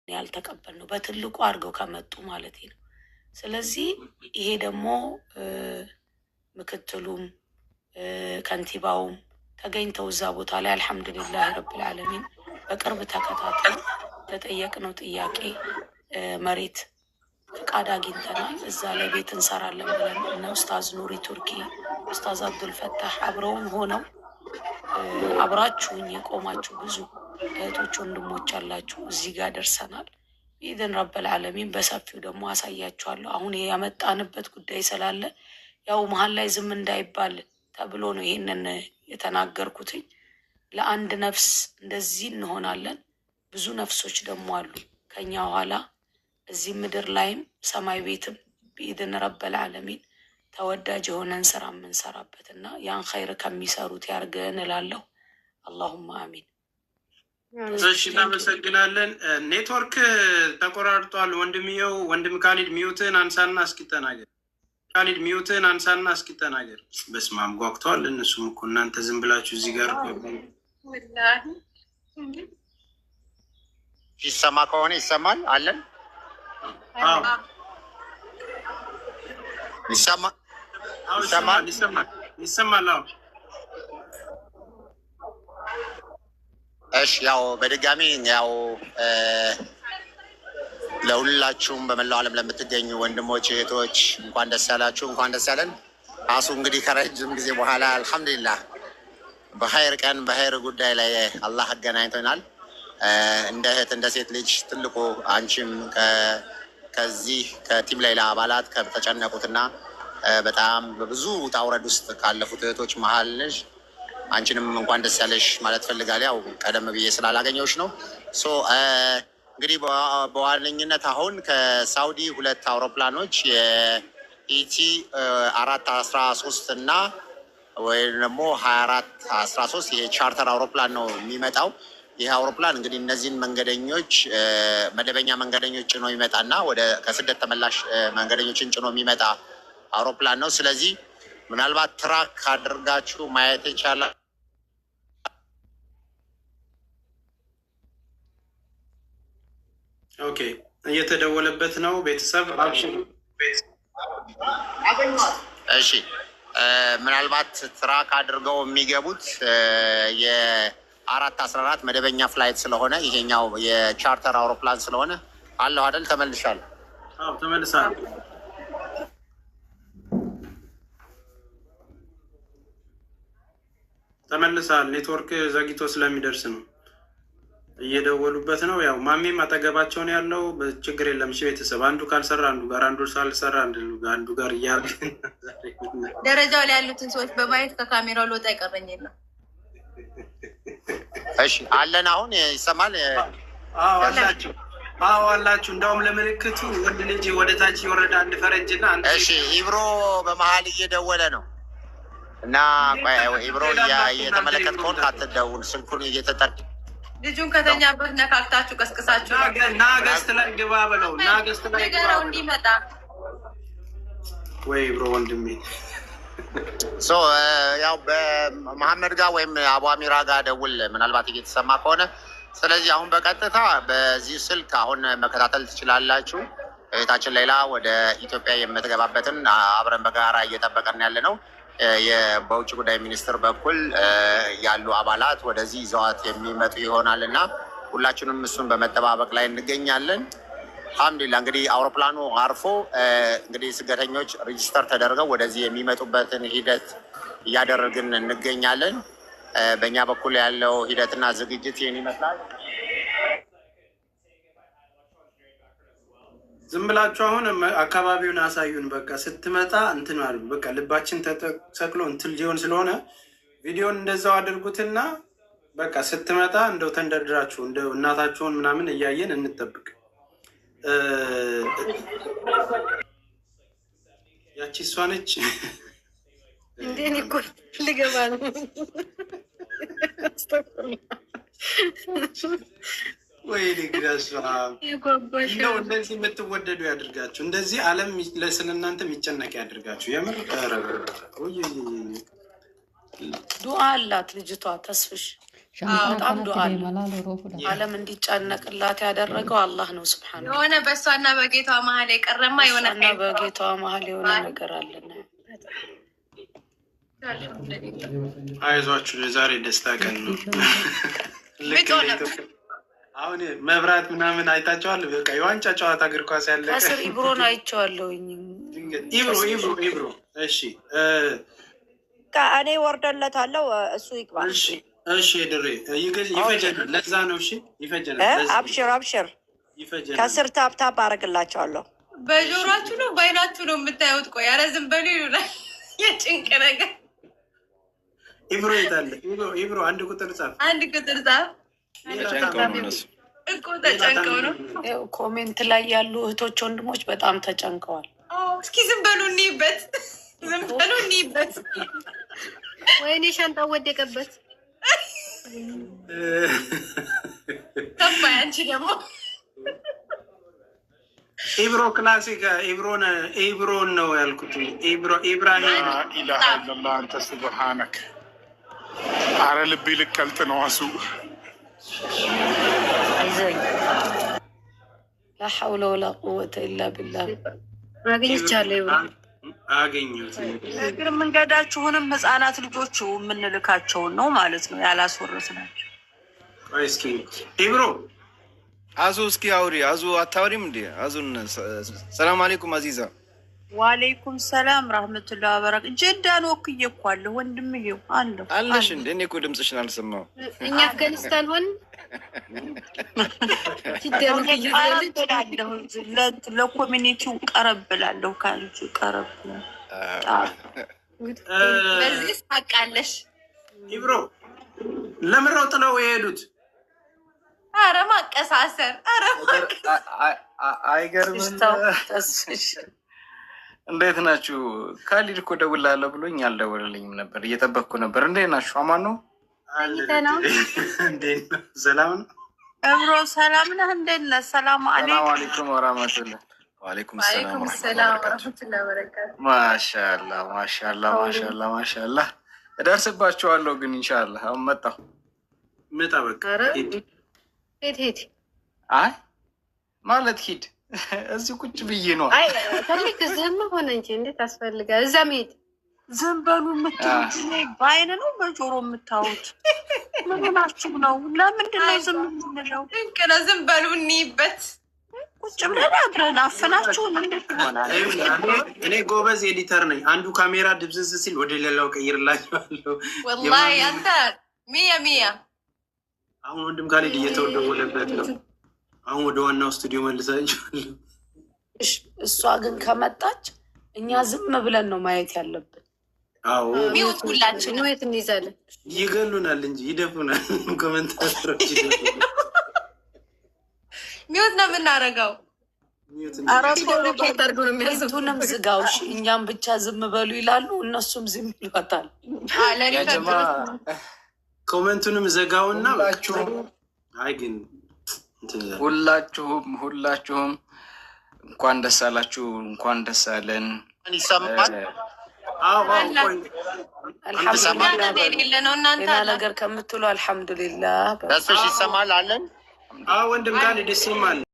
ያልተቀበልነው በትልቁ አድርገው ከመጡ ማለት ነው። ስለዚህ ይሄ ደግሞ ምክትሉም ከንቲባውም ተገኝተው እዛ ቦታ ላይ አልሐምዱሊላህ ረብል ዓለሚን በቅርብ ተከታትለው ለጠየቅነው ጥያቄ መሬት ፍቃድ አግኝተናል። እዛ ላይ ቤት እንሰራለን ብለን እነ ኡስታዝ ኑሪ ቱርኪ፣ ኡስታዝ አብዱልፈታህ አብረውን ሆነው አብራችሁኝ የቆማችሁ ብዙ እህቶች ወንድሞች አላችሁ። እዚህ ጋር ደርሰናል። ኢድን ረብል ዓለሚን በሰፊው ደግሞ አሳያችኋለሁ። አሁን ያመጣንበት ጉዳይ ስላለ ያው መሀል ላይ ዝም እንዳይባል ተብሎ ነው ይሄንን የተናገርኩትኝ። ለአንድ ነፍስ እንደዚህ እንሆናለን። ብዙ ነፍሶች ደግሞ አሉ ከኛ ኋላ እዚህ ምድር ላይም ሰማይ ቤትም በኢድን ረብል ዓለሚን ተወዳጅ የሆነን ስራ የምንሰራበት እና ያን ኸይር ከሚሰሩት ያርገን እላለሁ። አላሁማ አሚን። እሺ እናመሰግናለን። ኔትወርክ ተቆራርጧል። ወንድምየው ወንድም ካሊድ ሚዩትን አንሳና እስኪ ተናገር። ካሊድ ሚዩትን አንሳና እስኪ ተናገር። በስመ አብ ጓጉተዋል እነሱም እኮ እናንተ ዝም ብላችሁ እዚህ ጋር ይሰማ ከሆነ ይሰማል አለን። ይሰማል። እሺ ያው በድጋሚ ያው ለሁላችሁም በመላው ዓለም ለምትገኙ ወንድሞች እህቶች እንኳን ደስ ያላችሁ፣ እንኳን ደስ ያለን። አሱ እንግዲህ ከረጅም ጊዜ በኋላ አልሐምዱሊላህ በኸይር ቀን በኸይር ጉዳይ ላይ አላህ አገናኝቶናል። እንደ እህት እንደ ሴት ልጅ ትልቁ አንቺም ከዚህ ከቲም ሌላ አባላት ከተጨነቁትና በጣም በብዙ ውጣ ውረድ ውስጥ ካለፉት እህቶች መሀል ነሽ። አንቺንም እንኳን ደስ ያለሽ ማለት ፈልጋለሁ። ያው ቀደም ብዬ ስላላገኘሁሽ ነው። እንግዲህ በዋነኝነት አሁን ከሳውዲ 2 አውሮፕላኖች የኢቲ 413 እና ወይም ደግሞ 2413 የቻርተር አውሮፕላን ነው የሚመጣው። ይህ አውሮፕላን እንግዲህ እነዚህን መንገደኞች መደበኛ መንገደኞች ጭኖ ይመጣና ወደ ከስደት ተመላሽ መንገደኞችን ጭኖ የሚመጣ አውሮፕላን ነው። ስለዚህ ምናልባት ትራክ አድርጋችሁ ማየት ይቻላል። ኦኬ፣ እየተደወለበት ነው ቤተሰብ። እሺ፣ ምናልባት ትራክ አድርገው የሚገቡት የ414 መደበኛ ፍላይት ስለሆነ ይሄኛው የቻርተር አውሮፕላን ስለሆነ አለሁ አይደል? ተመልሻለሁ። አዎ ተመልሳለሁ። ተመልሳል። ኔትወርክ ዘግይቶ ስለሚደርስ ነው። እየደወሉበት ነው። ያው ማሜም አጠገባቸውን ያለው ችግር የለም። እሺ ቤተሰብ አንዱ ካልሰራ አንዱ ጋር፣ አንዱ ሳልሰራ አንዱ ጋር እያሉ ደረጃው ላይ ያሉትን ሰዎች በማየት ከካሜራው ልወጣ አይቀረኝ የለም። እሺ አለን። አሁን ይሰማል? አዎ አላችሁ። አዎ አላችሁ። እንደውም ለምልክቱ ወንድ ልጅ ወደ ታች የወረደ አንድ ፈረንጅና አንድ እሺ ኢብሮ በመሀል እየደወለ ነው እና ኢብሮ እየተመለከትከውን ካትደውል ስልኩን እየተጠቅ ልጁን ከተኛበት ነካክታችሁ ቀስቅሳችሁ ናገስት ላይ ግባ ብለው ናገስት ላይ ነገረው እንዲመጣ ወይ ብሮ ወንድሜ ያው በመሐመድ ጋር ወይም አቡ አሚራ ጋር ደውል ምናልባት እየተሰማ ከሆነ። ስለዚህ አሁን በቀጥታ በዚህ ስልክ አሁን መከታተል ትችላላችሁ። እህታችን ሌላ ወደ ኢትዮጵያ የምትገባበትን አብረን በጋራ እየጠበቀን ያለ ነው። በውጭ ጉዳይ ሚኒስትር በኩል ያሉ አባላት ወደዚህ ይዘዋት የሚመጡ ይሆናል እና ሁላችንም እሱን በመጠባበቅ ላይ እንገኛለን። አልሐምዱሊላህ እንግዲህ አውሮፕላኑ አርፎ እንግዲህ ስደተኞች ሬጂስተር ተደርገው ወደዚህ የሚመጡበትን ሂደት እያደረግን እንገኛለን። በእኛ በኩል ያለው ሂደትና ዝግጅት ይህን ይመስላል። ዝም ብላችሁ አሁን አካባቢውን አሳዩን። በቃ ስትመጣ እንትን አሉ። በቃ ልባችን ተሰክሎ እንትን ሊሆን ስለሆነ ቪዲዮን እንደዛው አድርጉትና በቃ ስትመጣ እንደው ተንደርድራችሁ እንደው እናታችሁን ምናምን እያየን እንጠብቅ። ያቺ እሷ ነች እንዴ? እኮ ልገባ ነው። ወይ ግዳሷ እንደው እንደዚህ የምትወደዱ ያድርጋችሁ። እንደዚህ ዓለም ስለ እናንተ የሚጨነቅ ያድርጋችሁ። የምር ዱዓ አላት ልጅቷ ተስፍሽ በጣም ዱዓ ዓለም እንዲጨነቅላት ያደረገው አላህ ነው ሱብሃነሁ። የሆነ በእሷና በጌታዋ መሀል የቀረማ የሆነ በጌታዋ መሀል የሆነ ነገር አለና አይዟችሁ፣ የዛሬ ደስታ ቀን ነው። ልክ አሁን መብራት ምናምን አይታቸዋል። በቃ የዋንጫ ጨዋታ እግር ኳስ ያለ ከስር ኢብሮን አይቼዋለሁኝ። ኢብሮ እሺ፣ እኔ ወርደለታለሁ፣ እሱ ይግባ። እሺ ድሬ ይፈጀናል። ለዛ ነው እሺ፣ ይፈጀናል። አብሽር ይፈጀናል። ከስር ታፕታፕ አደርግላቸዋለሁ። በጆሯችሁ ነው በአይናችሁ ነው የምታዩት? ቆይ ኧረ ዝም በሉ ይሉናል። የጭንቅ ነገር። ኢብሮ የታለ? ኢብሮ አንድ ቁጥር ጻፍ፣ አንድ ቁጥር ጻፍ። እኮ ተጨንቀው ነው። ኮሜንት ላይ ያሉ እህቶች ወንድሞች በጣም ተጨንቀዋል። እስኪ ዝም በሉ እንይበት፣ ዝም በሉ እንይበት። ወይኔ ሻንጣው ወደቀበት። ከፋ አንቺ ደግሞ ኢብሮ ክላሲክ ኢብሮን ነው ያልኩት። ኢብራሂም ኢላሃ ኢላላህ አንተ ሱብሃነክ። አረ ልቤ ልቀልጥ ነው አሱ። አይዞኝ ላ ሐውለ ወላ ቁወተ ኢላ ቢላህ። አግኝቻለሁ። አገኘሁት። እግር መንገዳችሁንም ህጻናት ልጆቹ የምንልካቸውን ነው ማለት ነው ያላስወረስ ናቸው። እስኪ ኢብሮ አዙ እስኪ አውሪ። አዙ አታውሪም እንዴ? አዙን ሰላም አለይኩም አዚዛ። ወአለይኩም ሰላም ረህመቱላሂ ወበረካቱ። ጀዳን ወክዬ እኮ አለሁ ወንድምዬው አለሁ አለሽ እንዴ? እኔ እኮ ድምፅሽን አልሰማው። እኛ አፍጋኒስታን ሆን ለኮሚኒቲው ቀረብላለሁ ካንቺ ቀረብላለሁ። በዚህ ታውቃለሽ። ኢብሮ ለምረው ጥለው የሄዱት? ኧረ ማቀሳሰር፣ ኧረ አይገርምም? እንዴት ናችሁ? ካሊድ እኮ ደውላለሁ ብሎኝ አልደወለልኝም ነበር፣ እየጠበቅኩ ነበር። እንዴት ናችሁ? አማን ነው? እንዴት ነው? ሰላም ነው? እብሮ ሰላም ነህ? እንዴት ነህ? ሰላም አለይኩም ወራህመቱላህ። ወአለይኩም ሰላም ወራህመቱላሂ ወበረካቱ። ማሻአላህ እደርስባችኋለሁ ግን ኢንሻአላህ። አሁን መጣሁ። መጣ በቃ ሄድ አይ ማለት ሂድ። እዚህ ቁጭ ብዬ ነው። አይ ታሪክ ዝም ሆነ እንጂ እንዴት አስፈልጋል? እዛ መሄድ ዝም በሉ የምትሉት በአይን ነው በጆሮ የምታዩት? ምን ሆናችሁ ነው? ለምንድን ነው ዝም የምንለው? ድንቅ ነው። ዝም በሉ እንይበት። ቁጭ ብለን አብረን አፍናችሁን እንዴት ይሆናል? እኔ ጎበዝ ኤዲተር ነኝ። አንዱ ካሜራ ድብዝዝ ሲል ወደ ሌላው ቀይርላችኋለሁ። ወላሂ አንተ ሚያ አሁን ወንድም ካሊድ እየተወለወለበት ነው። አሁን ወደ ዋናው ስቱዲዮ መልሳችኋለሁ። እሷ ግን ከመጣች እኛ ዝም ብለን ነው ማየት ያለብን። አዎ ሚውት ሁላችን ወይት እንይዛለን። ይገሉናል እንጂ ይደፉናል። ኮሜንታተሮች ሚውት ነው የምናደርገው። ቱንም ዝጋው። እኛም ብቻ ዝም በሉ ይላሉ፣ እነሱም ዝም ይሏታል። ኮመንቱንም ዘጋውና አይ ግን ሁላችሁም እንኳን ደስ አላችሁ፣ እንኳን ደስ አለን። ይሰማል? ሌላ ነገር ከምትሉ አልሐምዱሊላህ። ደስሽ ይሰማል አለን። ወንድም ካሊድ ይሰማል።